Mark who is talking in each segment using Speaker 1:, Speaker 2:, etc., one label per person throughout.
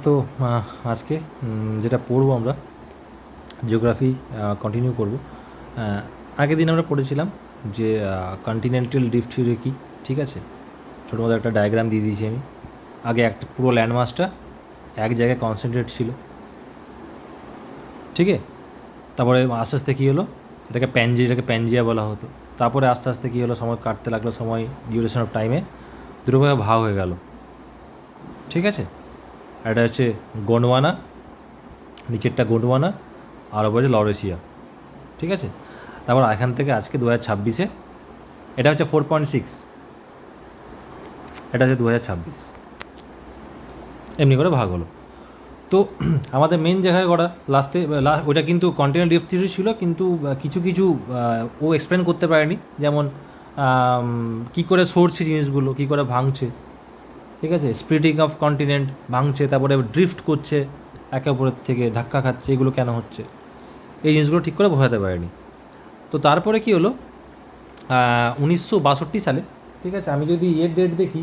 Speaker 1: তো আজকে যেটা পড়বো আমরা জিওগ্রাফি কন্টিনিউ করব। আগের দিন আমরা পড়েছিলাম যে কন্টিনেন্টাল ড্রিফট থিওরি কী, ঠিক আছে। ছোটো মতো একটা ডায়াগ্রাম দিয়ে দিয়েছি আমি। আগে একটা পুরো ল্যান্ডমাসটা এক জায়গায় কনসেন্ট্রেট ছিল, ঠিক আছে। তারপরে আস্তে আস্তে কী হলো, এটাকে প্যানজিয়া বলা হতো। তারপরে আস্তে আস্তে কী হলো, সময় কাটতে লাগলো, সময় ডিউরেশন অফ টাইমে দুটো ভাগে ভাগ হয়ে গেল, ঠিক আছে। এটা হচ্ছে গোন্ডওয়ানা, নিচেরটা গোন্ডওয়ানা, আর ওপরে হচ্ছে লরেশিয়া, ঠিক আছে। তারপর এখান থেকে আজকে 2026-এ এটা হচ্ছে 4.6, এটা হচ্ছে 2026, এমনি করে ভাগ হলো। তো আমাদের মেন জায়গায় করা ওইটা কিন্তু কন্টিনেন্টাল ড্রিফট থিওরি ছিল, কিন্তু কিছু কিছু ও এক্সপ্লেন করতে পারেনি, যেমন কী করে সরছে জিনিসগুলো, কী করে ভাঙছে, ঠিক আছে। স্প্লিটিং অফ কন্টিনেন্ট ভাঙছে, তারপরে ড্রিফট করছে, একে অপরের থেকে ধাক্কা খাচ্ছে, এগুলো কেন হচ্ছে, এই জিনিসগুলো ঠিক করে বোঝাতে পারেনি। তো তারপরে কি হলো, 1962 সালে, ঠিক আছে, আমি যদি এর ডেট দেখি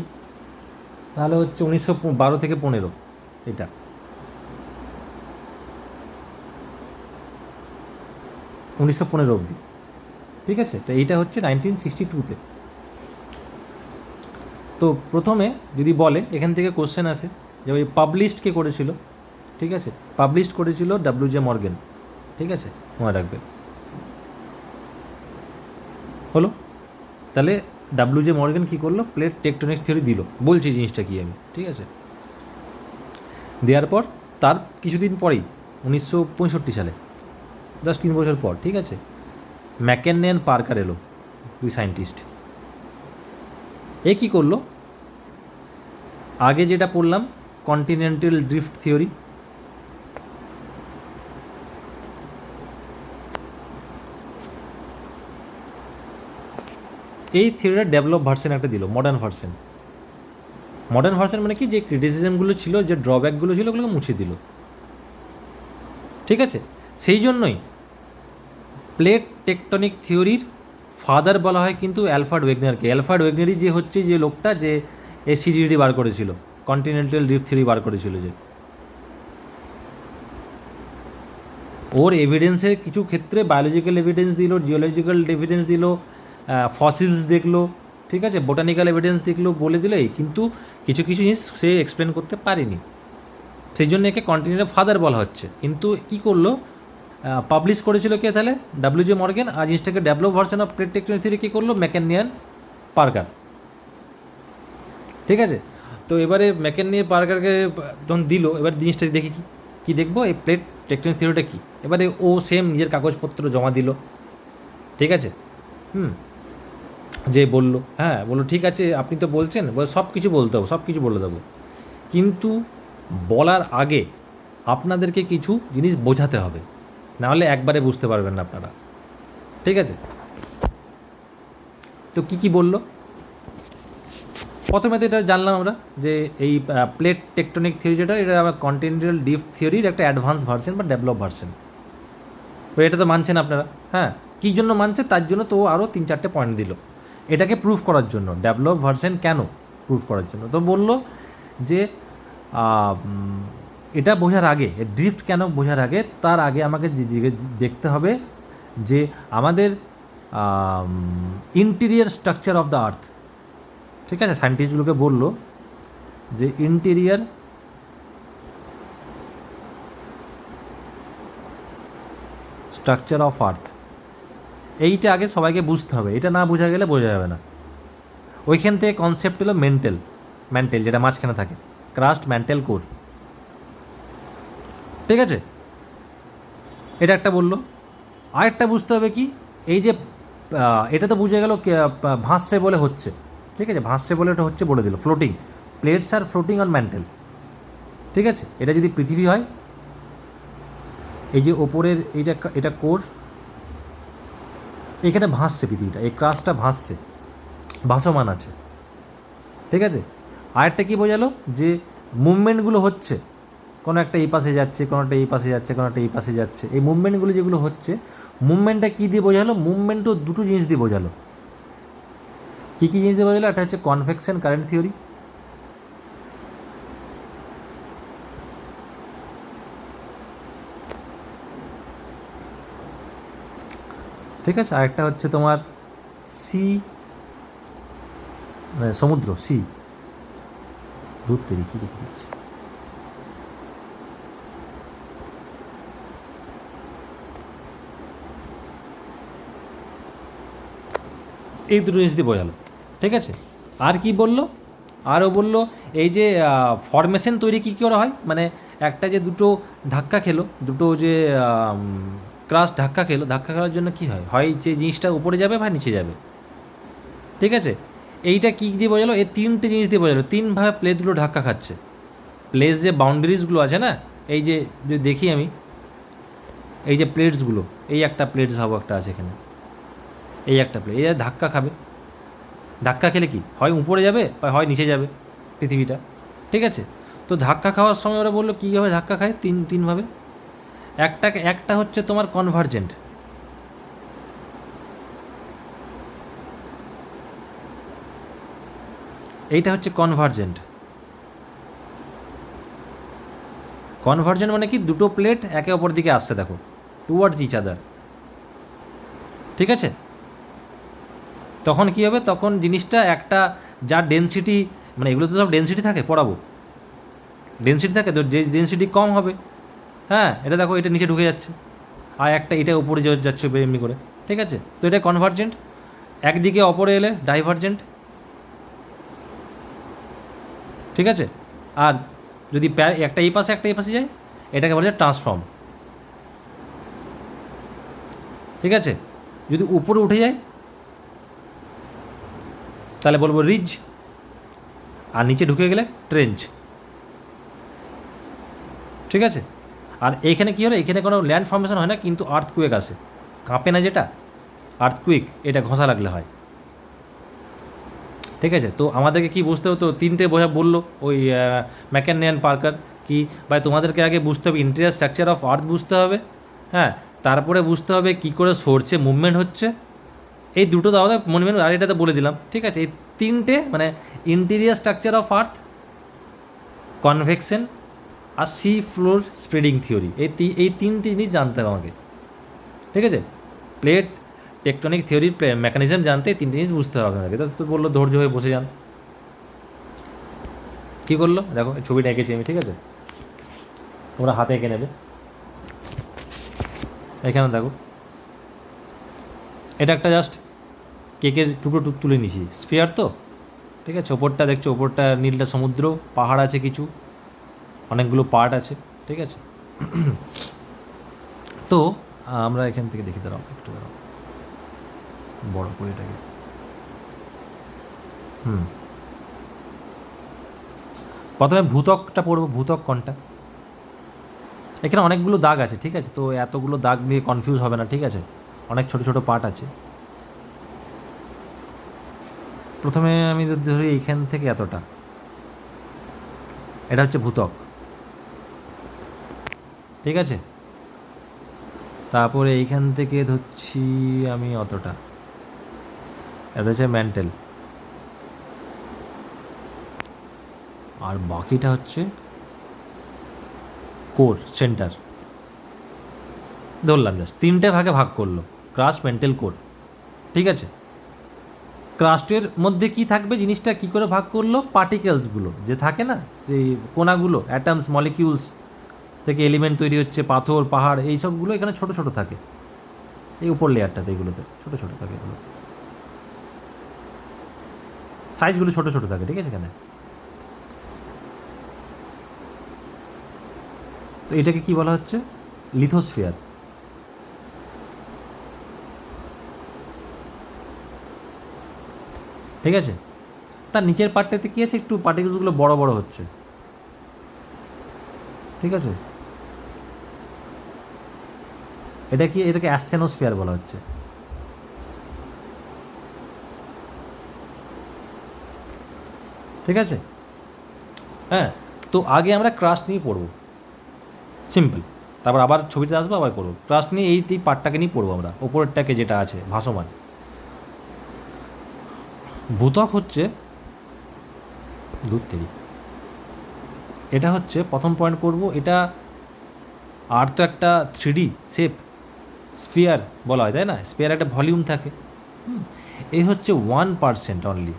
Speaker 1: তাহলে হচ্ছে 1912 থেকে 15, এটা 1915 অবধি, ঠিক আছে। তো এইটা হচ্ছে 1962-তে। তো প্রথমে যদি বলে, এখান থেকে কোশ্চেন আসে যে ওই পাবলিশড কে করেছিল, ঠিক আছে। পাবলিশড করেছিল WJ মর্গেন, ঠিক আছে, মনে রাখবে। হলো, তাহলে WJ মর্গেন কী করলো, প্লেট টেকটনিক থিওরি দিল, বলছি জিনিসটা কী আমি, ঠিক আছে। দেওয়ার পর তার কিছুদিন পরেই 1965 সালে, জাস্ট 3 বছর পর, ঠিক আছে, ম্যাকেননে অ্যান্ড পার্কার এলো, দুই সায়েন্টিস্ট। এ কী করলো, আগে যেটা পড়লাম কন্টিনেন্টাল ড্রিফট থিওরি, এই থিওরিটা ডেভেলপ ভার্সন একটা দিল, মডার্ন ভার্সন। মডার্ন ভার্সন মানে কি, যে ক্রিটিসিজমগুলো ছিল, যে ড্রব্যাকগুলো ছিল, ওগুলোকে মুছে দিল, ঠিক আছে। সেই জন্যই প্লেট টেকটনিক থিওরির ফাদার বলা হয় কিন্তু অ্যালফ্রেড ওয়েগনারকে। অ্যালফ্রেড ওয়েগনারই যে হচ্ছে যে লোকটা যে এসিডিডি বার করেছিল, কন্টিনেন্টাল ড্রিফট থিওরি বার করেছিল, যে ওর এভিডেন্সে কিছু ক্ষেত্রে বায়োলজিক্যাল এভিডেন্স দিল, জিওলজিক্যাল এভিডেন্স দিল, ফসিলস দেখলো, ঠিক আছে, বোটানিক্যাল এভিডেন্স দেখলো, বলে দিলেই কিন্তু কিছু কিছু জিনিস সে এক্সপ্লেন করতে পারেনি। সেই জন্য একে কন্টিনেন্টাল ফাদার বলা হচ্ছে। কিন্তু কী করলো, পাবলিশ করেছিল কে তাহলে, WJ মর্গেন। আর জিনিসটাকে develop version of plate tectonic theory কী করলো, ম্যাকেনিয়ান পার্কার, ঠিক আছে। তো এবারে ম্যাকেনিয়ান পার্কারকে যখন দিল, এবার জিনিসটা দেখি কি কী দেখবো, এই প্লেট টেকটনিক থিওরিটা কী। এবারে ও সেম নিজের কাগজপত্র জমা দিল, ঠিক আছে। যে বললো, হ্যাঁ বললো, ঠিক আছে আপনি তো বলছেন, সব কিছু বলতে হবে, সব কিছু বলে দেবো, কিন্তু বলার আগে আপনাদেরকে কিছু জিনিস বোঝাতে হবে, নাহলে একবারে বুঝতে পারবেন না আপনারা, ঠিক আছে। তো কী কী বললো, প্রথমে তো এটা জানলাম আমরা যে এই প্লেট টেকটনিক থিওরি যেটা, এটা আবার কন্টিনেন্টাল ড্রিফট থিওরির একটা অ্যাডভান্স ভার্সন বা ডেভেলপ ভার্সন। তো এটা তো মানছেন আপনারা, হ্যাঁ। কী জন্য মানছে, তার জন্য তো আরও 3-4টে পয়েন্ট দিল এটাকে প্রুফ করার জন্য, ডেভেলপ ভার্সন কেন প্রুফ করার জন্য। তো বললো যে এটা বোঝার আগে, ড্রিফট কেন বোঝার আগে, তার আগে আমাকে দেখতে হবে যে আমাদের ইন্টেরিয়ার স্ট্রাকচার অফ দ্য আর্থ, ঠিক আছে। সায়েন্টিস্টগুলোকে বললো যে ইন্টেরিয়ার স্ট্রাকচার অফ আর্থ, এইটা আগে সবাইকে বুঝতে হবে, এটা না বোঝা গেলে বোঝা যাবে না। ওইখান থেকে কনসেপ্ট হলো ম্যান্টেল যেটা মাঝখানে থাকে, ক্রাস্ট, ম্যান্টেল, কোর, ঠিক আছে। এটা একটা বললো। আরেকটা বুঝতে হবে কি, এই যে এটা তো বুঝে গেল ভাসছে বলে হচ্ছে, ঠিক আছে, ভাসছে বলে এটা হচ্ছে বলে দিল, floating, plates R floating on men tell, ঠিক আছে। এটা যদি পৃথিবী হয়, এই যে ওপরের এইটা, এটা কোর, এখানে ভাসছে পৃথিবীটা, এই ক্রাস্টটা ভাসছে, ভাসমান আছে, ঠিক আছে। আরেকটা কী বোঝালো, যে মুভমেন্টগুলো হচ্ছে, কোনো একটা এই পাশে যাচ্ছে, কোনো একটা এই পাশে যাচ্ছে, কোনো একটা এই পাশে যাচ্ছে, এই মুভমেন্টগুলো যেগুলো হচ্ছে, মুভমেন্টটা কী দিয়ে বোঝালো, মুভমেন্টও দুটো জিনিস দিয়ে বোঝালো। কী কী জিনিস দিয়ে বোঝালো, একটা হচ্ছে কনভেকশন কারেন্ট থিওরি, ঠিক আছে, আরেকটা হচ্ছে তোমার সি, মানে সমুদ্র, সি। দূর থেকে কী দেখে দিচ্ছি, এই দুটো জিনিস দিয়ে বোঝালো। ঠিক আছে, আর কি বললো, আরও বললো এই যে ফরমেশন তৈরি কী কী করা হয়, মানে একটা যে দুটো ধাক্কা খেলো, দুটো যে ক্রাশ ধাক্কা খেলো, ধাক্কা খেলার জন্য কী হয়, হয় যে জিনিসটা উপরে যাবে বা নিচে যাবে। ঠিক আছে, এইটা কী দিয়ে বোঝালো, এই তিনটে জিনিস দিয়ে বোঝালো, তিনভাবে প্লেটগুলো ধাক্কা খাচ্ছে। প্লেস যে বাউন্ডারিজগুলো আছে না, এই যে যদি দেখি আমি, এই যে প্লেটসগুলো, এই একটা প্লেটস ভাবো একটা আছে এখানে, এই একটা প্লেট, এই ধাক্কা খাবে, ধাক্কা খেলে কি হয় উপরে যাবে বা হয় নিচে যাবে পৃথিবীটা। ঠিক আছে, তো ধাক্কা খাওয়ার সময় ওরা বললো কীভাবে ধাক্কা খায়, তিনভাবে। একটা হচ্ছে তোমার কনভার্জেন্ট, এইটা হচ্ছে কনভার্জেন্ট। কনভার্জেন্ট মানে কি, দুটো প্লেট একে অপর দিকে আসছে দেখো, টুয়ার্ডস ইচ আদার। ঠিক আছে, তখন কী হবে, তখন জিনিসটা একটা যার ডেনসিটি, মানে এগুলো তো সব ডেনসিটি থাকে, পড়াবো ডেনসিটি থাকে, তো যে ডেনসিটি কম হবে, হ্যাঁ এটা দেখো এটা নিচে ঢুকে যাচ্ছে, আর একটা এটা উপরে যাচ্ছে এমনি করে। ঠিক আছে, তো এটা কনভার্জেন্ট। একদিকে অপরে এলে ডাইভার্জেন্ট। ঠিক আছে, আর যদি একটা এই পাশে একটা এই পাশে যায়, এটাকে বলা যায় ট্রান্সফর্ম। ঠিক আছে, যদি উপরে উঠে যায় তাহলে বলবো রিজ, আর নিচে ঢুকে গেলে ট্রেঞ্চ। ঠিক আছে, আর এইখানে কী হলো, এখানে কোনো ল্যান্ড ফর্মেশন হয় না, কিন্তু আর্থকুয়েক আসে, কাঁপে না যেটা, আর্থকুয়েক, এটা ঘষা লাগলে হয়। ঠিক আছে, তো আমাদেরকে কি বুঝতে হতো, তিনটে বললো ওই ম্যাকেনিয়ান পার্কার, কি ভাই তোমাদেরকে আগে বুঝতে হবে ইন্টেরিয়ার স্ট্রাকচার অফ আর্থ বুঝতে হবে, হ্যাঁ, তারপরে বুঝতে হবে কী করে সরছে, মুভমেন্ট হচ্ছে, এই দুটো তো আমাদের মনে আর এটাতে বলে দিলাম। ঠিক আছে, এই তিনটে মানে interior structure of earth, convection আর সি ফ্লোর স্প্রেডিং থিওরি, এই তিনটি জিনিস জানতে হবে আমাকে। ঠিক আছে, প্লেট টেকটনিক থিওরির মেকানিজম জানতে এই তিনটে জিনিস বুঝতে হবে আপনাকে। তো বললো ধৈর্য হয়ে বসে যান। কী করলো দেখো, ছবিটা এঁকেছি আমি। ঠিক আছে, তোমরা হাতে এঁকে নেবে, এখানে দেখো, এটা একটা জাস্ট কেকের টুকরো তুলে নিয়েছি, স্পেয়ার তো। ঠিক আছে, ওপরটা দেখছো, ওপরটা নীলটা সমুদ্র, পাহাড় আছে কিছু, অনেকগুলো পার্ট আছে। ঠিক আছে, তো আমরা এখান থেকে দেখি, দাঁড়াও একটু, দাঁড়াও বড় করে এটাকে। প্রথমে ভূত্বকটা পড়বো, ভূত্বক কোনটা। এখানে অনেকগুলো দাগ আছে। ঠিক আছে, তো এতগুলো দাগ নিয়ে কনফিউজ হবে না। ঠিক আছে, অনেক ছোট ছোট পার্ট আছে। প্রথমে আমি যদি ধরি এইখান থেকে এতটা, এটা হচ্ছে ভূত্বক। ঠিক আছে, তারপরে এইখান থেকে ধরছি আমি অতটা, এটা হচ্ছে ম্যান্টেল, আর বাকিটা হচ্ছে কোর, সেন্টার। ধরলাম জাস্ট তিনটে ভাগে ভাগ করলো, ক্রাস্ট, ম্যান্টেল, কোর। ঠিক আছে, ক্রাস্টের মধ্যে কি থাকবে, জিনিসটা কি করে ভাগ করলো, পার্টিকেলসগুলো যে থাকে না, যে কোনাগুলো, অ্যাটমস, মলিকিউলস থেকে এলিমেন্ট তৈরি হচ্ছে, পাথর, পাহাড়, এই সবগুলো এখানে ছোট ছোট থাকে, এই উপর লেয়ারটাতে এগুলোতে ছোট ছোট থাকে, এগুলো সাইজগুলো ছোট ছোট থাকে। ঠিক আছে, এখানে তো এটাকে কি বলা হচ্ছে, লিথোস্ফিয়ার। ঠিক আছে, তার নিচের পার্টটাতে কী আছে, একটু পার্টিকেলসগুলো বড় বড় হচ্ছে। ঠিক আছে, এটাকে অ্যাস্থেনোস্ফিয়ার বলা হচ্ছে। ঠিক আছে, হ্যাঁ, তো আগে আমরা ক্রাস্ট নিয়ে পড়বো, সিম্পল, তারপর আবার ছবিতে আসবো, আবার করবো ক্রাস্ট নিয়ে, এই পার্টটাকে নিয়ে পড়বো আমরা, ওপরেরটাকে যেটা আছে ভাসমান। ভূত্বক হচ্ছে দূর থেকে, এটা হচ্ছে প্রথম পয়েন্ট করব, এটা আর তো একটা 3D শেপ, স্ফিয়ার বলা হয়, তাই না? স্ফিয়ার একটা ভলিউম থাকে। এই হচ্ছে 1% অনলি।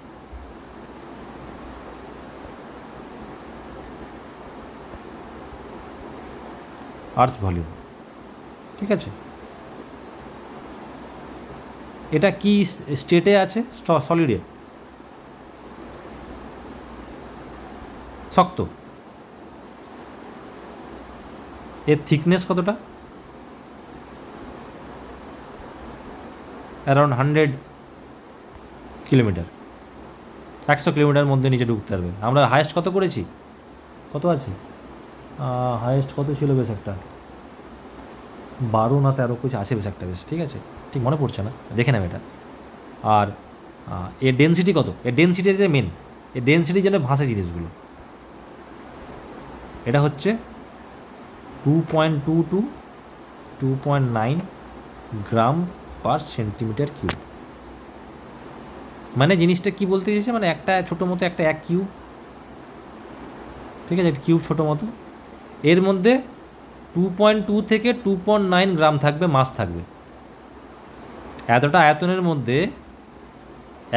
Speaker 1: আর্থস ভলিউম, ঠিক আছে? এটা কি স্টেটে আছে? সলিডে, শক্ত। এর থিকনেস কতটা? অ্যারাউন্ড 100 কিলোমিটার, 100 কিলোমিটার মধ্যে নিচে ঢুকতে পারবে। আমরা হায়েস্ট কত করেছি? কত আছে হায়েস্ট? কত ছিল বেশ একটা 12 না 13 কিছু আছে বেশ একটা, বেশ ঠিক আছে, ঠিক মনে পড়ছে না, দেখে নেব এটা। আর এর ডেনসিটি কত? এর ডেনসিটিতে মেন, এর ডেনসিটি যেন ভাসে জিনিসগুলো। এটা হচ্ছে 2.2 টু 2.9 গ্রাম পার সেন্টিমিটার কিউব। মানে জিনিসটা কি বলতে চেয়েছে, মানে একটা ছোটো মতো একটা এক কিউব, ঠিক আছে, একটা কিউব ছোটো মতো, এর মধ্যে 2.2 থেকে 2.9 গ্রাম থাকবে, মাস থাকবে। এতটা আয়তনের মধ্যে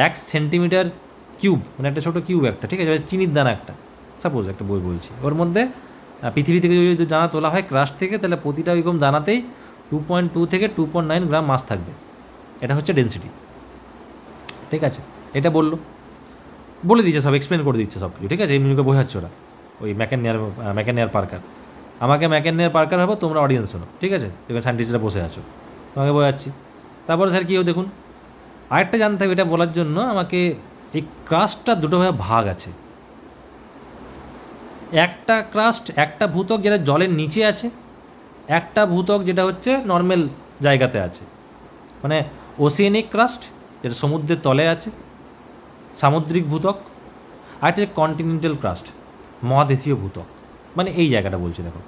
Speaker 1: 1 সেন্টিমিটার কিউব, মানে একটা ছোটো কিউব একটা, ঠিক আছে, চিনির দানা একটা, সাপোজ একটা বই বলছি, ওর মধ্যে পৃথিবী থেকে যদি দানা তোলা হয় ক্রাশ থেকে, তাহলে প্রতিটা ওইরকম দানাতেই 2.2 থেকে 2.9 গ্রাম মাস থাকবে। এটা হচ্ছে ডেনসিটি, ঠিক আছে? এটা বলে দিচ্ছে, সব এক্সপ্লেন করে দিচ্ছে সব কিছু, ঠিক আছে? এমনি করে বোঝাচ্ছে ওরা, ওই ম্যাকেনিয়ার পার্কার। আমাকে ম্যাকেনিয়ার পার্কার হবো, তোমরা অডিয়েন্স শোনো, ঠিক আছে? তোমরা সায়েন্টিস্টরা বসে আছো, তোমাকে বোঝাচ্ছি। তারপরে স্যার কী হোক দেখুন, আরেকটা জানতে হবে, এটা বলার জন্য আমাকে, এই ক্রাস্টটা দুটোভাবে ভাগ আছে। একটা ক্রাস্ট, একটা ভূত্বক যেটা জলের নিচে আছে, একটা ভূত্বক যেটা হচ্ছে নর্মাল জায়গাতে আছে, মানে ওসিয়ানিক ক্রাস্ট যেটা সমুদ্রের তলে আছে, সামুদ্রিক ভূত্বক। আর একটা কন্টিনেন্টাল ক্রাস্ট, মহাদেশীয় ভূত্বক। মানে এই জায়গাটা বলছি, দেখো,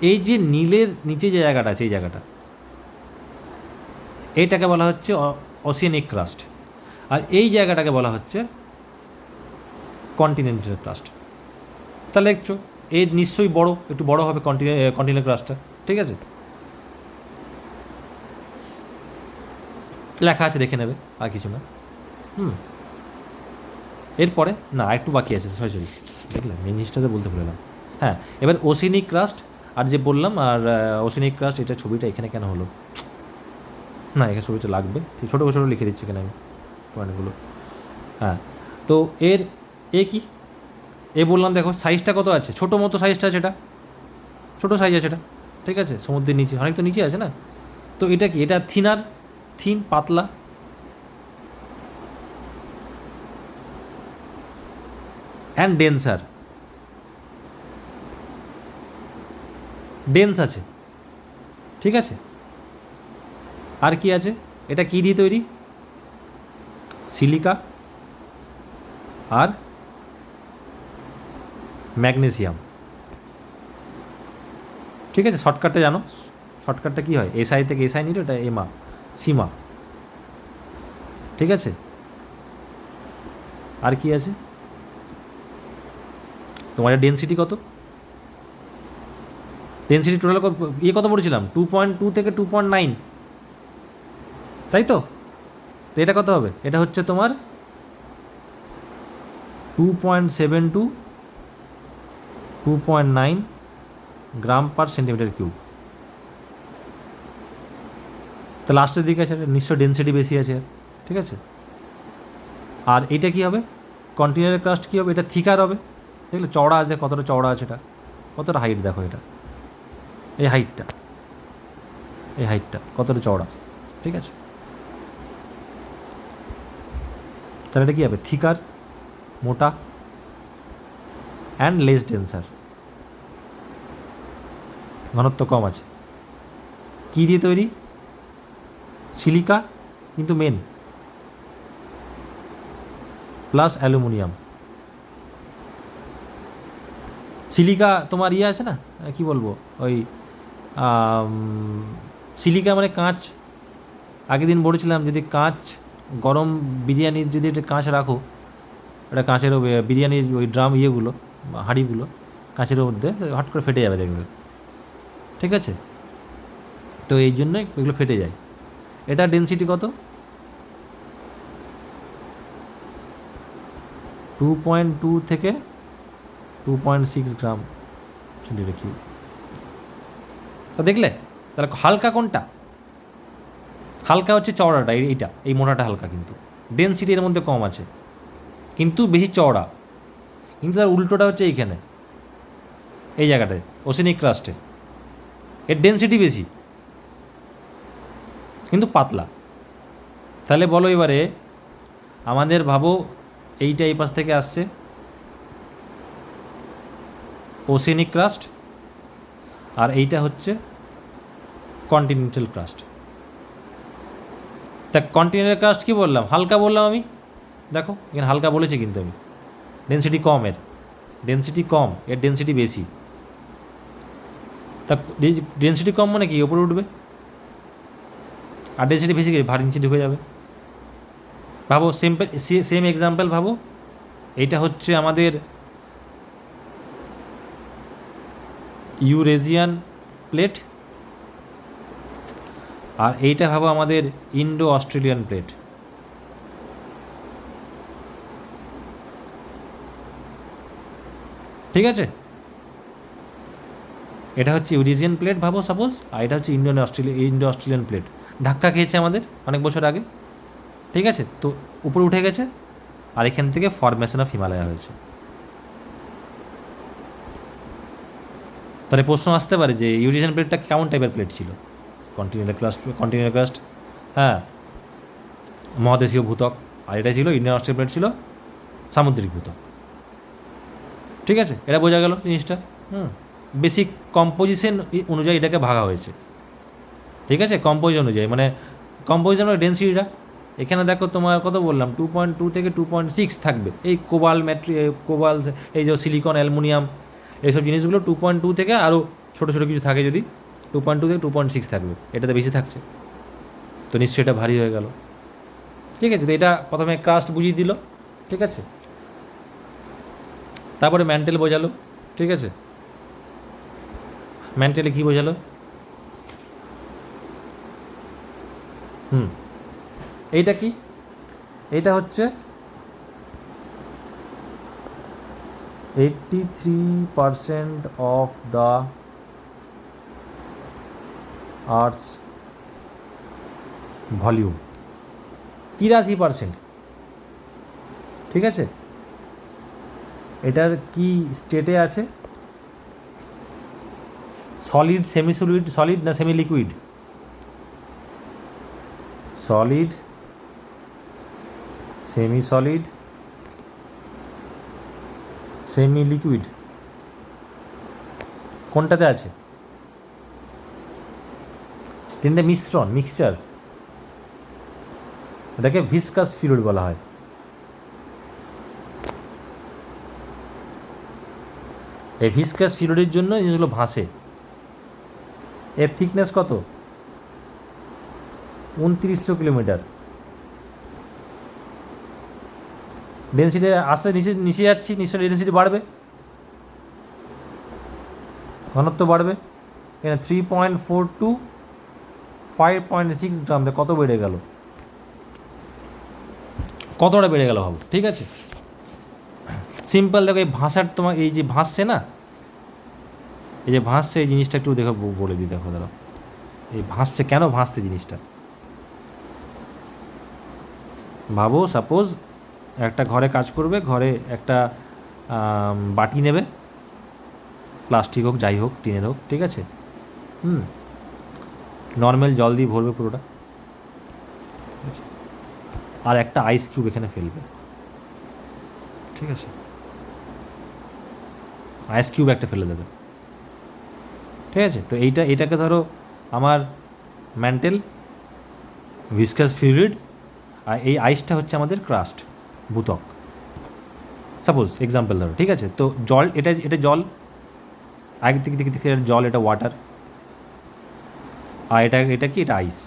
Speaker 1: এই যে নীলের নিচে যে জায়গাটা আছে, এই জায়গাটা, এইটাকে বলা হচ্ছে ওসিয়ানিক ক্রাস্ট, আর এই জায়গাটাকে বলা হচ্ছে কন্টিনেন্টাল ক্রাস্ট। তাহলে দেখছো এর নিশ্চয়ই বড়, একটু বড় হবে কন্টিনেন্টাল ক্রাস্টটা, ঠিক আছে? লেখা আছে, দেখে নেবে, আর কিছু না। এরপরে না, একটু বাকি আছে, সরি দেখলাম এই জিনিসটাতে বলতে ভুললাম। হ্যাঁ, এবার ওসিনিক ক্রাস্ট, আর যে বললাম, আর ওসিনিক ক্রাস্ট, এটা ছবিটা এখানে কেন হলো না, এখানে ছবিটা লাগবে, ছোটো ছোটো লিখে দিচ্ছি এখানে আমি পয়েন্টগুলো। হ্যাঁ, তো কি বললাম, দেখো সাইজটা কত আছে, ছোটো মতো সাইজটা আছে, এটা ছোটো সাইজ আছে এটা, ঠিক আছে? সমুদ্রের নিচে, অনেক তো নিচে আছে না। তো এটা কি, এটা থিন পাতলা, অ্যান্ড ডেন্স আছে, ঠিক আছে? আর কি আছে? এটা কি দিয়ে তৈরি? সিলিকা আর ম্যাগনেসিয়াম, ঠিক আছে? শর্টকাটটা জানো, শর্টকাটটা কী হয়? এসআই থেকে এসআই নিল, এটা সীমা, ঠিক আছে? আর কি আছে তোমার? ডেনসিটি কত? ডেনসিটি টোটাল কত বলেছিলাম? 2.2 থেকে 2.9, তাই তো? তো এটা কত হবে? এটা হচ্ছে তোমার 2.72 2.9 গ্রাম পার সেন্টিমিটার কিউব। তো লাস্টের দিকে আছে, নিশ্চয় ডেনসিটি বেশি আছে, ঠিক আছে? আর এটা কী হবে? কন্টিনেন্টাল ক্রাস্ট কী হবে? এটা থিকার হবে, দেখলে চওড়া আছে, কতটা চওড়া আছে এটা, কতটা হাইট দেখো, এটা এই হাইটটা কতটা চওড়া, ঠিক আছে? তাহলে এটা কী হবে? থিকার, মোটা, অ্যান্ড লেস ডেন্সার, ঘনত্ব কম আছে। কী দিয়ে তৈরি? সিলিকা, কিন্তু মেন, প্লাস অ্যালুমিনিয়াম। সিলিকা তোমার আছে না, কি বলবো, ওই সিলিকা মানে কাঁচ। আগের দিন বলেছিলাম, যদি কাঁচ, গরম বিরিয়ানির যদি একটা কাঁচ রাখো, একটা কাঁচের বিরিয়ানির ওই ড্রাম ইয়েগুলো, হাঁড়িগুলো কাঁচের মধ্যে, হট করে ফেটে যাবে, দেখবে, ঠিক আছে? তো এই জন্য এগুলো ফেটে যায়। এটা ডেনসিটি কত? 2.2 থেকে 2.6 গ্রাম সেন্টিমিটার কিউব। তো দেখলে তাহলে হালকা কোনটা? হালকা হচ্ছে চওড়াটা, এইটা, এই মোটাটা হালকা, কিন্তু ডেনসিটি এর মধ্যে কম আছে কিন্তু বেশি চওড়া। কিন্তু তার উল্টোটা হচ্ছে এইখানে, এই জায়গাটায় ওশেনিক ক্রাস্টে এর ডেনসিটি বেশি কিন্তু পাতলা। তাহলে বলো এবারে আমাদের, ভাবো এইটা এই পাশ থেকে আসছে ওশেনিক ক্রাস্ট, আর এইটা হচ্ছে কন্টিনেন্টাল ক্রাস্ট। তা কন্টিনেন্টাল ক্রাস্ট কী বললাম? হালকা বললাম আমি। দেখো এখানে হালকা বলেছি কিন্তু আমি, ডেনসিটি কম, এর ডেনসিটি কম, এর ডেনসিটি বেশি। তা ডেনসিটি কম মানে কি ওপরে উঠবে, আর ডেনসিটি বেশি গেলে ভারী নিচে ঢুকে যাবে। ভাবো সেম এক্সাম্পল ভাবো, এইটা হচ্ছে আমাদের ইউরেজিয়ান প্লেট, আর এইটা ভাবো আমাদের ইন্ডো অস্ট্রেলিয়ান প্লেট। ঠিক আছে, এটা হচ্ছে ইউরেজিয়ান প্লেট ভাবো সাপোজ, আর এটা হচ্ছে ইন্ডো অস্ট্রেলিয়ান প্লেট। ধাক্কা খেয়েছে আমাদের অনেক বছর আগে, ঠিক আছে, তো উপরে উঠে গেছে, আর এখান থেকে ফরমেশন অফ হিমালয়া হয়েছে। তাহলে প্রশ্ন আসতে পারে যে ইউরেজিয়ান প্লেটটা কেমন টাইপের প্লেট ছিল? কন্টিনেন্টাল ক্রাস্ট, হ্যাঁ, মহাদেশীয় ভূত্বক, আর এটা ছিল ইন্ডিয়ান অস্ট্রেলিয়ান প্লেট, ছিল সামুদ্রিক ভূত্বক। ঠিক আছে, এটা বোঝা গেল জিনিসটা। বেসিক কম্পোজিশন অনুযায়ী এটাকে ভাগা হয়েছে। ঠিক আছে, কম্পোজিশন অনুযায়ী, মানে কম্পোজিশন ডেনসিটিটা এখানে দেখো তোমার কত বললাম, 2.2 থেকে 2.6 থাকবে। এই কোবাল, এই যে সিলিকন, অ্যালুমিনিয়াম, এইসব জিনিসগুলো 2.2 থেকে আরও ছোটো ছোটো কিছু থাকে, যদি 2.2 থেকে 2.6 থাকবে, এটাতে বেশি থাকছে, তো নিশ্চয়ই এটা ভারী হয়ে গেল। ঠিক আছে, তো এটা প্রথমে ক্রাস্ট বুঝিয়ে দিল। ঠিক আছে, তারপরে ম্যান্টেল বোঝালো। ঠিক আছে, ম্যান্টেলে কী বোঝালো? এইটা কি? এইটা হচ্ছে 83% অফ দ্য আর্থস ভলিউম, 83%। ঠিক আছে, এটার কি স্টেটে আছে? সলিড, সেমি সলিড, সলিড না semi liquid? Solid, semi solid, semi liquid, কোনটাতে আছে? তিনটে মিক্সচার, এটাকে ভিসকাস ফ্লুইড বলা হয়। এই ভিসকাস ফ্লুইডের জন্য জিনিসগুলো ভাসে। এর থিকনেস কত? 2900 কিলোমিটার। ডেনসিটি আস্তে নিচে যাচ্ছি, নিশ্চয়ই ডেনসিটি বাড়বে, ঘনত্ব বাড়বে। এখানে 3.4 টু 5.6 গ্রাম, কত বেড়ে গেল, কতটা বেড়ে গেল ভাবো। ঠিক আছে, সিম্পল দেখো, এই ভাষার তোমার এই যে ভাসছে না, এই যে ভাসছে, এই জিনিসটা একটু দেখো, বলে দিই, দেখো দাঁড়াও, এই ভাসছে কেন, ভাসছে জিনিসটা ভাবো। সাপোজ একটা ঘরে কাজ করবে, ঘরে একটা বাটি নেবে, প্লাস্টিক হোক, যাই হোক, টিনের হোক, ঠিক আছে, নর্মাল জল দিয়ে ভরবে পুরোটা, আর একটা আইস কিউব এখানে ফেলবে। ঠিক আছে, আইস কিউব একটা ফেলে দেবে। ঠিক আছে, তো এটাকে ধরো আমার ম্যান্টেল, ভিসকাস ফ্লুইড, আর এই আইসটা হচ্ছে আমাদের ক্রাস্ট, ভূত্বক, সাপোজ এক্সাম্পল ধরো। ঠিক আছে, তো জল, এটা জল, আগে থেকে জল, এটা ওয়াটার, আর এটা কি, এটা আইস।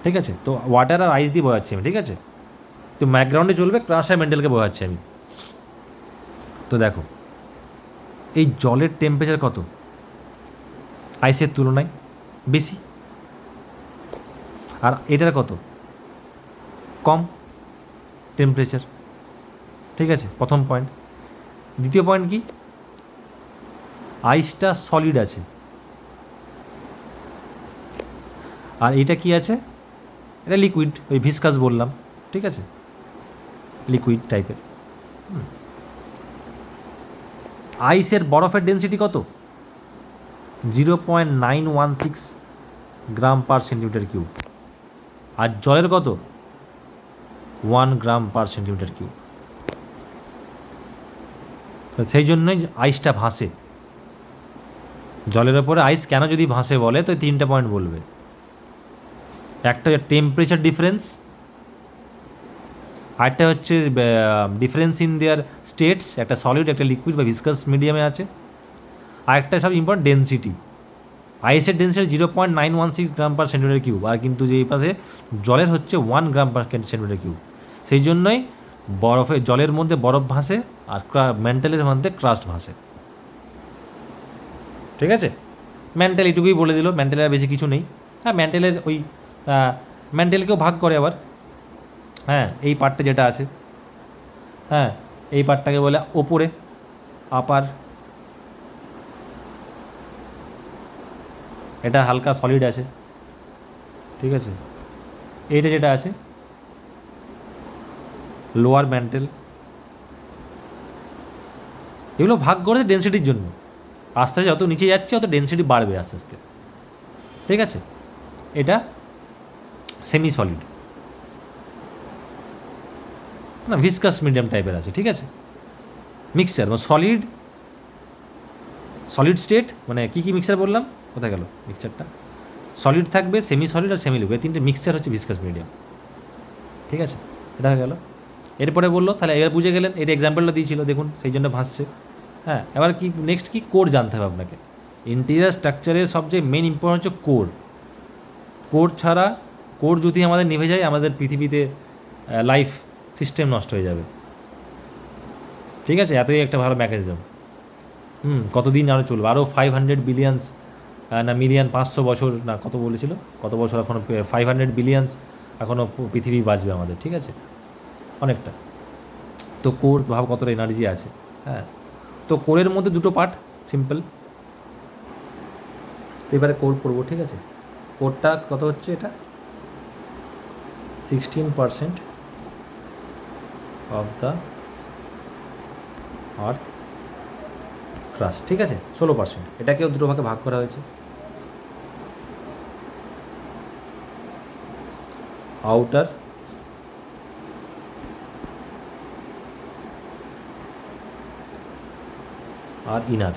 Speaker 1: ঠিক আছে, তো ওয়াটার আর আইস দিয়ে বোঝাচ্ছি আমি। ঠিক আছে, তো ব্যাকগ্রাউন্ডে চলবে ক্রাশ আর ম্যান্টেলকে বোঝাচ্ছি আমি। তো দেখো এই জলের টেম্পারেচার কত আইসের তুলনায়? বেশি, আর এটার কত কম টেম্পারেচার। ঠিক আছে, প্রথম পয়েন্ট। দ্বিতীয় পয়েন্ট কি, আইসটা সলিড আছে, আর এটা কি আছে, এটা লিকুইড, ওই ভিসকাস বললাম। ঠিক আছে, লিকুইড টাইপের। আইসের বরফের ডেন্সিটি কত, 0.916 গ্রাম পার সেন্টিমিটার কিউব, আর জলের কত 1 গ্রাম পার সেন্টিমিটার কিউব। তো সেই জন্যই আইসটা ভাসে। জলের ওপরে আইস কেন যদি ভাসে বলে তো 3টে পয়েন্ট বলবে। একটা টেম্পারেচার ডিফারেন্স, আরেকটা হচ্ছে ডিফারেন্স ইন দেয়ার স্টেটস, একটা সলিড একটা লিকুইড বা ভিসকাস মিডিয়ামে আছে, আরেকটা সব ইম্পর্টেন্ট ডেন্সিটি। আইসের ডেন্সিটি 0.916 গ্রাম পার সেন্টিমিটার কিউব, আর কিন্তু যে এই পাশে জলের হচ্ছে 1 গ্রাম পার সেন্টিমিটার কিউব। সেই জন্যই বরফে জলের মধ্যে বরফ ভাসে, আর ম্যান্টেলের মধ্যে ক্রাস্ট ভাসে। ঠিক আছে, ম্যান্টেল এটুকুই বলে দিল, ম্যান্টেলের বেশি কিছু নেই। হ্যাঁ, ম্যান্টেলের ওই ম্যান্টেলকেও ভাগ করে আবার। হ্যাঁ, এই পার্টটা যেটা আছে, হ্যাঁ এই পার্টটাকে বলে ওপরে, আপার। এটা হালকা সলিড আছে। ঠিক আছে, এইটা যেটা আছে লোয়ার ম্যান্টেল। এগুলো ভাগ করে ডেন্সিটির জন্য, আস্তে আস্তে যত নিচে যাচ্ছে তত ডেন্সিটি বাড়বে আস্তে আস্তে। ঠিক আছে, এটা সেমি সলিড না, ভিসকাস মিডিয়াম টাইপের আছে। ঠিক আছে, মিক্সচার মানে সলিড, সলিড স্টেট, মানে কী কী মিক্সচার বললাম, কোথায় গেল মিক্সচারটা, সলিড থাকবে, সেমি সলিড আর সেমি লিকুইড, এই তিনটে মিক্সচার হচ্ছে ভিসকাস মিডিয়াম। ঠিক আছে, এটা হয়ে গেল। এরপরে বললো, তাহলে এবার বুঝে গেলেন, এটা এক্সাম্পলটা দিয়েছিল দেখুন, সেই জন্য ভাসছে। হ্যাঁ, এবার কি নেক্সট কি, কোর জানতে হবে আপনাকে। ইন্টেরিয়ার স্ট্রাকচারের সবচেয়ে মেন ইম্পর্টেন্ট হচ্ছে কোর। কোর ছাড়া, কোর যদি আমাদের নিভে যায়, আমাদের পৃথিবীতে লাইফ সিস্টেম নষ্ট হয়ে যাবে। ঠিক আছে, এতই একটা ভালো মেকানিজম। কতদিন আরও চলবে, আরও 500 বিলিয়ন্স না মিলিয়ন, 500 বছর না কত বলেছিল, কত বছর এখনও, 500 বিলিয়ন্স এখনও পৃথিবী বাঁচবে আমাদের। ঠিক আছে, অনেকটা। তো কোর ভাব কতটা এনার্জি আছে। হ্যাঁ, তো কোরের মধ্যে দুটো পার্ট, সিম্পল। এবারে কোর পড়বো। ঠিক আছে, কোরটা কত হচ্ছে, এটা 16% অফ দ্য আর্থ ক্রাস্ট। ঠিক আছে, 16%, এটাকেও দুটো ভাগে ভাগ করা হয়েছে। আউটার আর ইনার।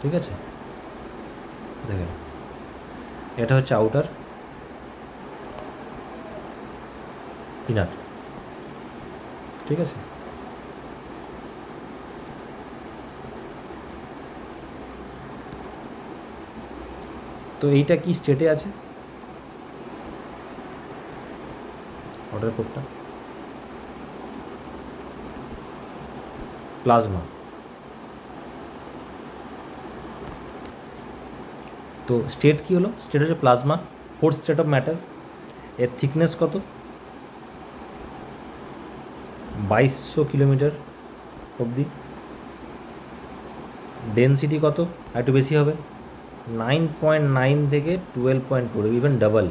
Speaker 1: ঠিক আছে, দেখেন এটা হচ্ছে আউটার, ইনার। ঠিক আছে, তো এইটা কি স্টেটে আছে, অর্ডার কোডটা প্লাজমা। তো স্টেট কি হলো, স্টেট হচ্ছে plasma, fourth state of matter. এর থিকনেস কত, 2200 কিলোমিটার অবধি। ডেন্সিটি কত, একটু বেশি হবে, 9.9 থেকে 12.4, ইভেন ডাবল।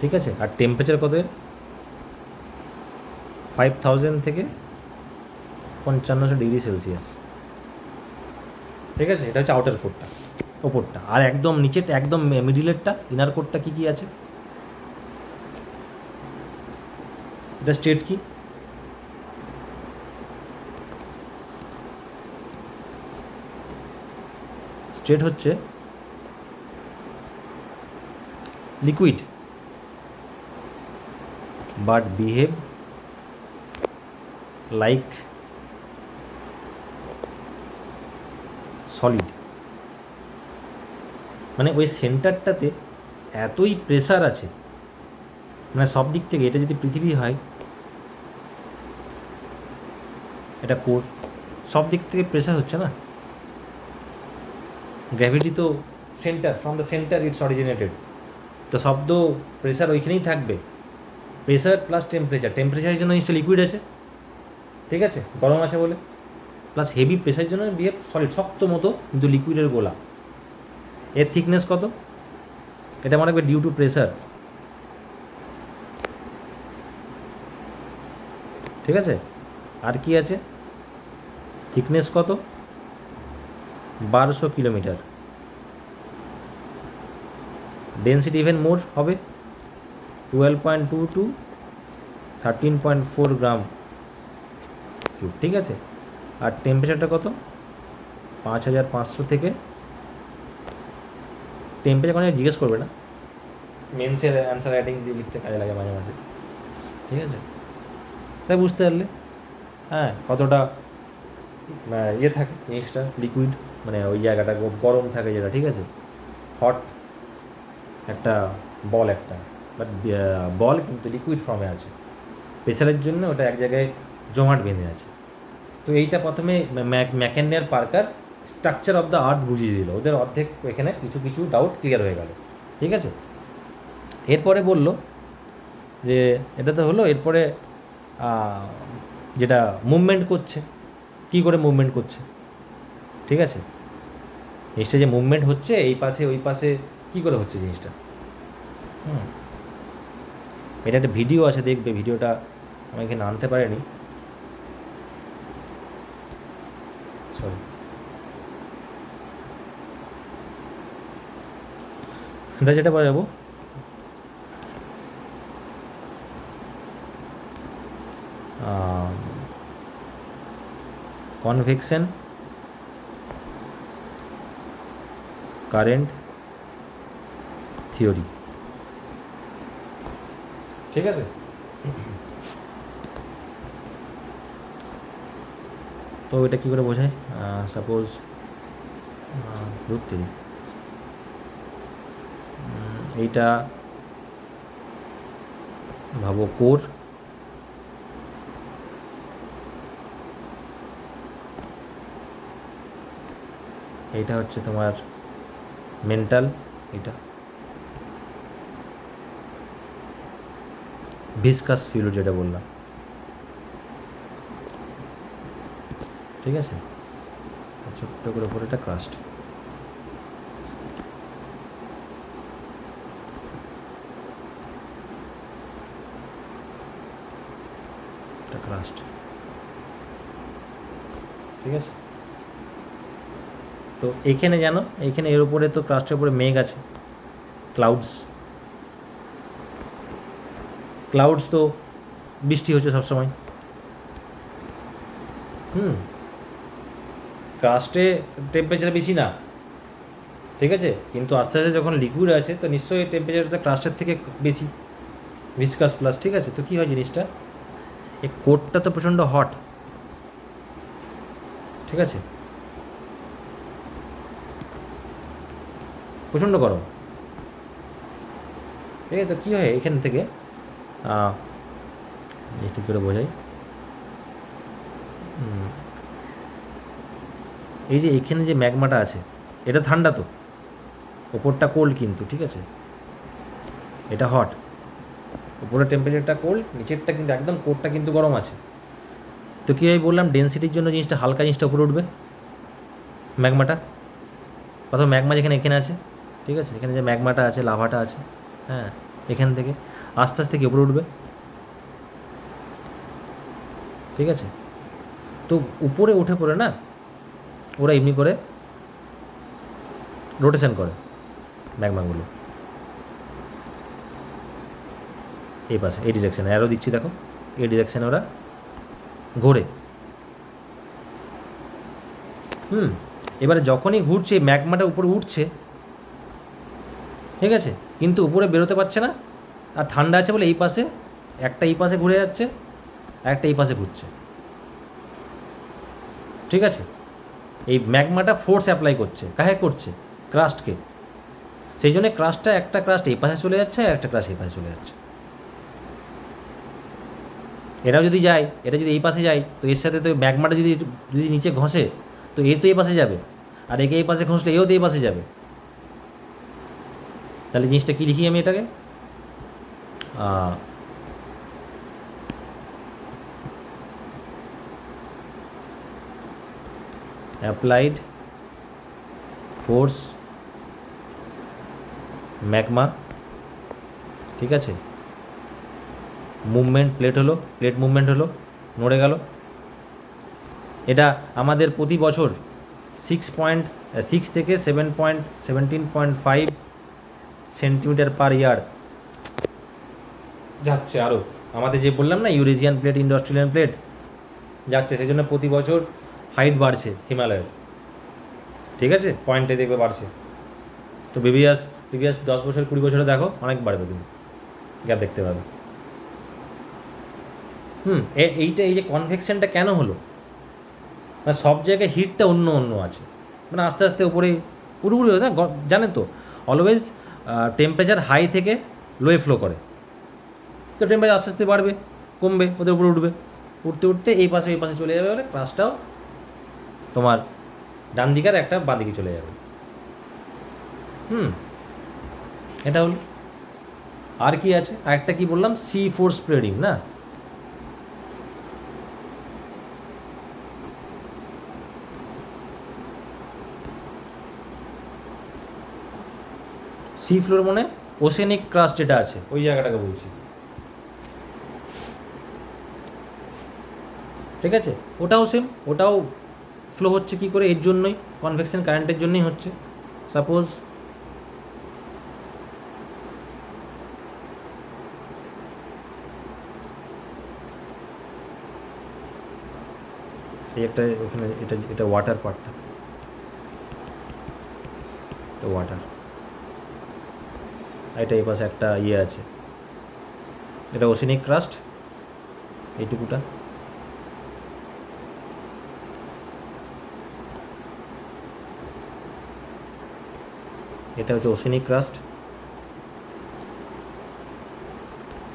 Speaker 1: ঠিক আছে, আর টেম্পারেচার কত, 5000 থেকে 5500 ডিগ্রি সেলসিয়াস। ঠিক আছে, এটা হচ্ছে আউটার কোরটা, ওপরটা। আর একদম নিচেরটা, একদম মিডিলেরটা, ইনার কোরটা কী কী আছে, এটা স্টেট কি, স্টেট হচ্ছে liquid but behave like solid. মানে ওই সেন্টারটাতে এতই প্রেসার আছে, মানে সব দিক থেকে, এটা যদি পৃথিবী হয়, এটা কোর, সব দিক থেকে প্রেসার হচ্ছে না, গ্র্যাভিটি তো centre, from the centre it's originated, তো শব্দ প্রেশার ওইখানেই থাকবে, প্রেশার প্লাস টেম্পারেচার, টেম্পারেচারের জন্য নিশ্চয়ই লিকুইড আছে, ঠিক আছে, গরম আছে বলে, প্লাস হেভি প্রেশারের জন্য বিহেভ সলিড, শক্ত মতো কিন্তু লিকুইডের গোলা। এর থিকনেস কত? এটা মনে রাখবে ডিউ টু প্রেশার, ঠিক আছে। আর কি আছে? থিকনেস কত? 1200 কিলোমিটার। ডেন্সিটি ইভেন মোর হবে 12.2 টু 13.4 গ্রাম কিউব, ঠিক আছে। আর টেম্পারেচারটা কত? 5500 থেকে, টেম্পারেচার কোনো জিজ্ঞেস করবে না, মেন্সের অ্যান্সার রাইটিং দিয়ে লিখতে কাজে লাগে মাঝে মাঝে, ঠিক আছে। তাই বুঝতে পারলে হ্যাঁ কতটা ইয়ে থাকে জিনিসটা, লিকুইড মানে ওই জায়গাটা গরম থাকে যেটা, ঠিক আছে, হট একটা বল, একটা বাট বল কিন্তু লিকুইড ফর্মে আছে, প্রেশারের জন্য ওটা এক জায়গায় জমাট বেঁধে আছে। তো এইটা প্রথমে ম্যাকেন্ডি আর Parker structure of the earth বুঝিয়ে দিল, ওদের অর্ধেক এখানে কিছু কিছু ডাউট ক্লিয়ার হয়ে গেল, ঠিক আছে। এরপরে বলল যে এটা তো হলো, এরপরে যেটা মুভমেন্ট করছে, কী করে মুভমেন্ট করছে, ঠিক আছে, জিনিসটা যে মুভমেন্ট হচ্ছে এই পাশে ওই পাশে কী করে হচ্ছে জিনিসটা। এটা একটা ভিডিও আছে, দেখবে ভিডিওটা, আমি এখানে আনতে পারিনি, সরি, এটা যেটা বাজাবো কনভেকশন কারেন্ট থিওরি, ঠিক আছে। তো এটা কী করে বোঝায়? সাপোজ ধরতে এইটা ভাবো কোর, এইটা হচ্ছে তোমার মেন্টাল, এটা ভিসকাস ফ্লুইড যেটা বললাম, ঠিক আছে। ছোট্ট করে উপরে একটা ক্রাস্ট, একটা ক্রাস্ট, ঠিক আছে। তো এইখানে জানো, এইখানে এর উপরে তো ক্রাস্টের উপরে মেঘ আছে, ক্লাউডস, ক্লাউডস তো বৃষ্টি হচ্ছে সবসময়, ক্রাস্টে টেম্পারেচার বেশি না, ঠিক আছে, কিন্তু আস্তে আস্তে যখন লিকুইড আছে তো নিশ্চয়ই টেম্পারেচারটা ক্রাস্টের থেকে বেশি, ভিসকাস প্লাস, ঠিক আছে। তো কী হয় জিনিসটা, এই কোটটা তো প্রচণ্ড হট, ঠিক আছে, প্রচণ্ড গরম, ঠিক আছে। তো কী হয় এখান থেকে জিনিসটা করে বোঝাই, এই যে এখানে যে ম্যাগমাটা আছে এটা ঠান্ডা, তো ওপরটা কোল্ড কিন্তু, ঠিক আছে, এটা হট, উপরের টেম্পারেচারটা কোল্ড, নিচেরটা কিন্তু একদম কোটটা কিন্তু গরম আছে। তো কী হয় বললাম, ডেন্সিটির জন্য জিনিসটা হালকা, জিনিসটা উপরে উঠবে, ম্যাগমাটা, প্রথম ম্যাগমা যেখানে এখানে আছে, ঠিক আছে, এখানে যে ম্যাগমাটা আছে, লাভাটা আছে, হ্যাঁ, এখান থেকে আস্তে আস্তে কি উপরে উঠবে, ঠিক আছে। তো উপরে উঠে পড়ে না ওরা এমনি করে রোটেশন করে ম্যাগমাগুলো, এই পাশে এই ডিরেকশানে অ্যারো দিচ্ছি দেখো, এই ডিরেকশানে ওরা ঘোরে, এবারে যখনই ঘুরছে ম্যাগমাটা উপরে উঠছে, ঠিক আছে, কিন্তু উপরে বেরোতে পারছে না, আর ঠান্ডা আছে বলে এই পাশে একটা, এই পাশে ঘুরে যাচ্ছে, আর একটা এই পাশে ঘুরছে, ঠিক আছে। এই ম্যাগমাটা ফোর্স অ্যাপ্লাই করছে, কাহে করছে? ক্রাস্টকে, সেই জন্য ক্রাস্টটা, একটা ক্রাস্ট এই পাশে চলে যাচ্ছে আর একটা ক্রাস্ট এই পাশে চলে যাচ্ছে, এটাও যদি যায়, এটা যদি এই পাশে যায় তো এর সাথে তো ম্যাগমাটা যদি যদি নিচে ঘষে তো এর তো এই পাশে যাবে, আর একে এই পাশে খসলে এও তো এই পাশে যাবে। তাহলে জিনিসটা কী লিখি আমি এটাকে, অ্যাপ্লাইড ফোর্স ম্যাগমা, ঠিক আছে, মুভমেন্ট প্লেট হলো, প্লেট মুভমেন্ট হলো, নড়ে গেল। এটা আমাদের প্রতি বছর 6 থেকে 17.5 সেন্টিমিটার পার ইয়ার যাচ্ছে। আরও আমাদের যে বললাম না Eurasian plate, Indo Australian plate যাচ্ছে, সেই জন্য প্রতি বছর হাইট বাড়ছে হিমালয়ের, ঠিক আছে, পয়েন্টে দেখবে বাড়ছে। তো প্রিভিয়াস 10 বছর 20 বছরে দেখো অনেক বাড়বে, তুমি গ্যাপ দেখতে পাবে। এইটা এই যে কনভেকশনটা কেন হলো, মানে সব জায়গায় হিটটা অন্য অন্য আছে, মানে আস্তে আস্তে উপরে পুরোপুরি না, জানেন তো অলওয়েজ টেম্পারেচার হাই থেকে লোয়ে ফ্লো করে, তো টেম্পারেচার আস্তে আস্তে বাড়বে, কমবে, ওদের উপরে উঠবে, উঠতে উঠতে এই পাশে চলে যাবে, বলে ক্রাশটাও তোমার ডান দিকের একটা বাঁ দিকে চলে যাবে। এটা হলো। আর কি আছে, আরেকটা কি বললাম, সি ফোর্স স্প্রেডিং না, সি ফ্লোর মানে ওশেনিক ক্রাস্ট যেটা আছে ওই জায়গাটাকে বলছি, ঠিক আছে, ওটাও সেম, ওটাও ফ্লো হচ্ছে কি করে, এর জন্যই কনভেকশন কারেন্টের জন্যই হচ্ছে। সাপোজ এই একটা ওখানে এটা ওয়াটার পার্টটা, এটা ওয়াটার, এটা এই পাশে একটা ইয়ে আছে, এটা ওশেনিক ক্রাস্ট, এইটুকুটা, এটা হচ্ছে ওশেনিক ক্রাস্ট,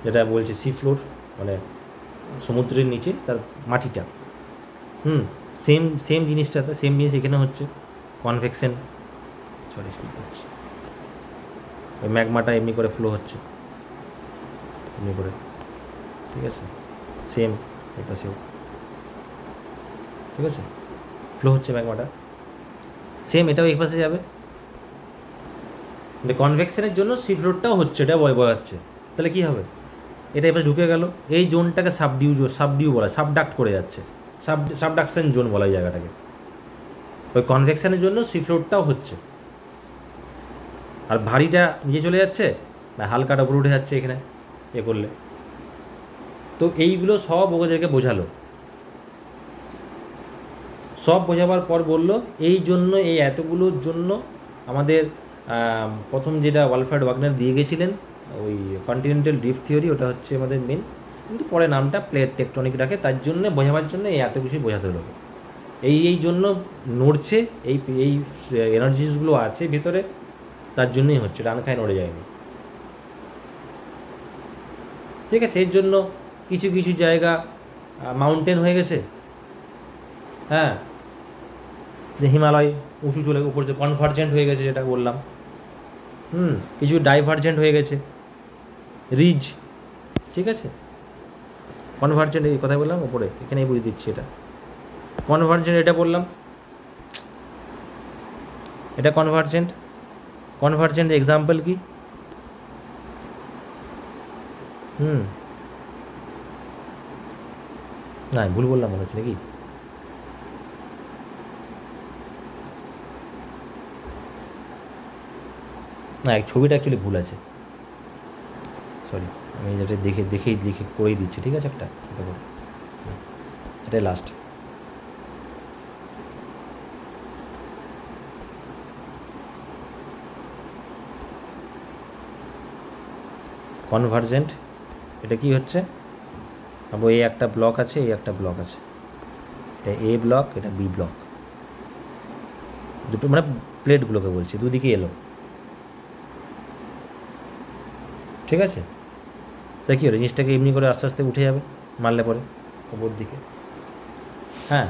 Speaker 1: যেটা বলছি সি ফ্লোর মানে সমুদ্রের নিচে তার মাটিটা। সেম সেম জিনিসটাতে সেম জিনিস এখানে হচ্ছে কনভেকশন, সরি স্কিপ হচ্ছে, ওই ম্যাগমাটা এমনি করে ফ্লো হচ্ছে এমনি করে, ঠিক আছে, সেম এটা সেও, ঠিক আছে, ফ্লো হচ্ছে ম্যাগমাটা, সেম এটাও এই পাশে যাবে, কিন্তু কনভেকশনের জন্য সি ফ্লোরটাও হচ্ছে, এটা বয়াচ্ছে, তাহলে কী হবে, এটা এবার ঢুকে গেল, এই জোনটাকে সাবডিউ বলা, সাবডাক্ট করে যাচ্ছে, সাবডাকশন জোন বলা এই জায়গাটাকে, ওই কনভেকশনের জন্য সি ফ্লোরটাও হচ্ছে, আর ভারীটা নিচে চলে যাচ্ছে না হালকাটা উপরে উঠে যাচ্ছে এখানে এ করলে। তো এইগুলো সব ওদেরকে বোঝালো, সব বোঝাবার পর বলল এই জন্য এই এতগুলোর জন্য আমাদের প্রথম যেটা ওয়ালফ্রেড ওয়াগনার দিয়ে গেছিলেন ওই কন্টিনেন্টাল ড্রিফট থিওরি, ওটা হচ্ছে আমাদের মেন, কিন্তু পরে নামটা প্লেট টেকটনিক রাখে, তার জন্য বোঝাবার জন্য এই এত কিছু বোঝাতে হলো, এই জন্য নড়ছে, এই এনার্জিসগুলো আছে ভিতরে, তার জন্যই হচ্ছে, রান খায় নড়ে যায়নি, ঠিক আছে। এর জন্য কিছু কিছু জায়গা মাউন্টেন হয়ে গেছে, হ্যাঁ, যে হিমালয় উঁচু চলে উপর যে কনভার্জেন্ট হয়ে গেছে যেটা বললাম, কিছু ডাইভার্জেন্ট হয়ে গেছে, রিজ, ঠিক আছে, কনভার্জেন্ট এই কথা বললাম ওপরে, এখানেই বুঝিয়ে দিচ্ছি, এটা কনভার্জেন্ট, এটা বললাম, এটা কনভার্জেন্ট এক্সাম্পল কি, না ভুল বললাম মনে হচ্ছে নাকি, না এক ছবিটা অ্যাকচুয়ালি ভুল আছে, সরি, আমি যেটা দেখে করেই দিচ্ছি, ঠিক আছে, একটা এটাই লাস্ট, কনভার্জেন্ট, এটা কি হচ্ছে, আবার এই একটা ব্লক আছে, এই একটা ব্লক আছে, এটা এ ব্লক, এটা বি ব্লক, দুটো মানে প্লেটগুলোকে বলছি, দুদিকে এলো, ঠিক আছে, তাই কী হলো জিনিসটাকে এমনি করে আস্তে আস্তে উঠে যাবে মারলে পরে ওপর দিকে, হ্যাঁ,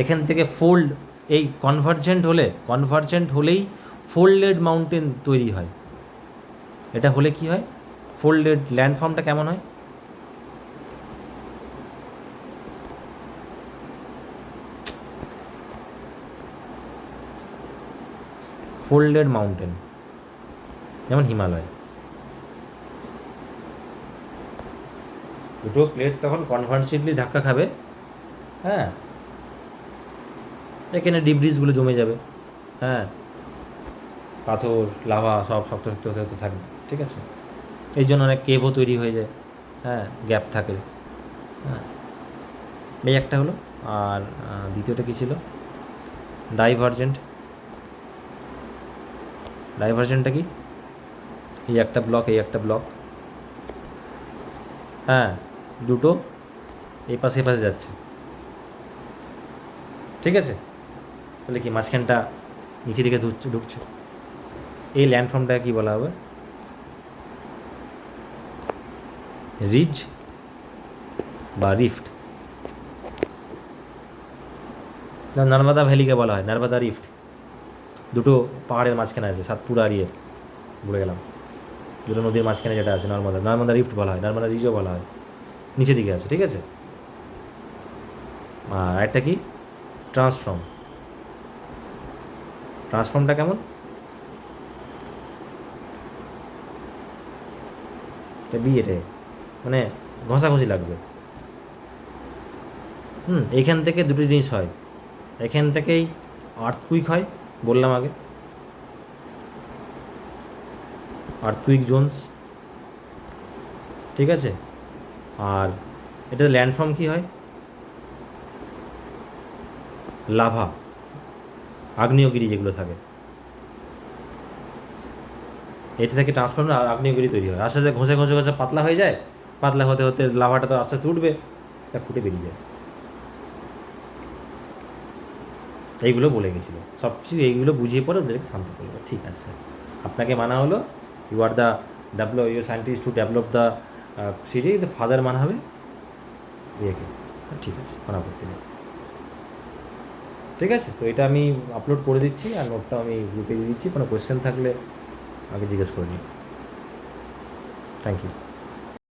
Speaker 1: এখান থেকে ফোল্ড এই কনভার্জেন্ট হলেই ফোল্ডেড মাউন্টেন তৈরি হয়। এটা হলে কি হয়, ফোল্ডেড ল্যান্ডফর্মটা কেমন হয়, ফোল্ডেড মাউন্টেন, যেমন হিমালয়। দুটো প্লেট তখন কনভার্জেন্টলি ধাক্কা খাবে, হ্যাঁ, এখানে ডিব্রিজগুলো জমে যাবে, হ্যাঁ, পাথর লাভা সব শক্ত শক্ত হতে হতে থাকবে, ঠিক আছে। এই জন্য অনেক কেভও তৈরি হয়ে যায়, হ্যাঁ, গ্যাপ থাকে, হ্যাঁ। এই একটা হলো। আর দ্বিতীয়টা কী ছিল, ডাইভার্জেন্টটা কি, এই একটা ব্লক, এই একটা ব্লক, হ্যাঁ, দুটো এই পাশে যাচ্ছে, ঠিক আছে। তাহলে কি মাঝখানটা নিচে দিকে ঢুকছে, এই ল্যান্ডফর্মটাকে কী বলা হবে, রিজ বা রিফট। নর্মদা ভ্যালিকে বলা হয় নর্মদা রিফট। দুটো পাহাড়ের মাঝখানে আছে, সাতপুরা আর ইয়ে ঘুরে গেলাম, দুটো নদীর মাঝখানে যেটা আছে নর্মদা রিফট বলা হয়, নর্মদা রিজও বলা হয়, নিচের দিকে আছে, ঠিক আছে। আর একটা কি, ট্রান্সফর্মটা কেমন, এটা মানে ঘষাঘষি লাগবে, এইখান থেকে দুটো জিনিস হয়, এখান থেকেই আর্থকুইক হয়, বললাম আগে, আর্থকুইক জোনস, ঠিক আছে। আর এটা ল্যান্ডফর্ম কি হয়, লাভা, আগ্নেয়গিরি যেগুলো থাকে, এটা থেকে ট্রান্সফর্ম আগ্নেয়গিরি তৈরি হয়, আস্তে আস্তে ঘষে ঘষে ঘষে পাতলা হয়ে যায়, পাতলা হতে হতে লাভাটা তো আস্তে আস্তে উঠবে, তা ফুটে বেরিয়ে যায়। এইগুলো বলে গেছিলো, সব কিছু এইগুলো বুঝিয়ে পরে ওদেরকে শান্ত করবে, ঠিক আছে। আপনাকে মানা হলো, you are the you scientist to develop the series, the father মানা হবে ইয়েকে, ঠিক আছে, মানা করতে নেই, ঠিক আছে। তো এটা আমি আপলোড করে দিচ্ছি, আর নোটটা আমি গ্রুপে দিয়ে দিচ্ছি, কোনো কোয়েশ্চেন থাকলে আগে জিজ্ঞেস করে নিই। Thank you.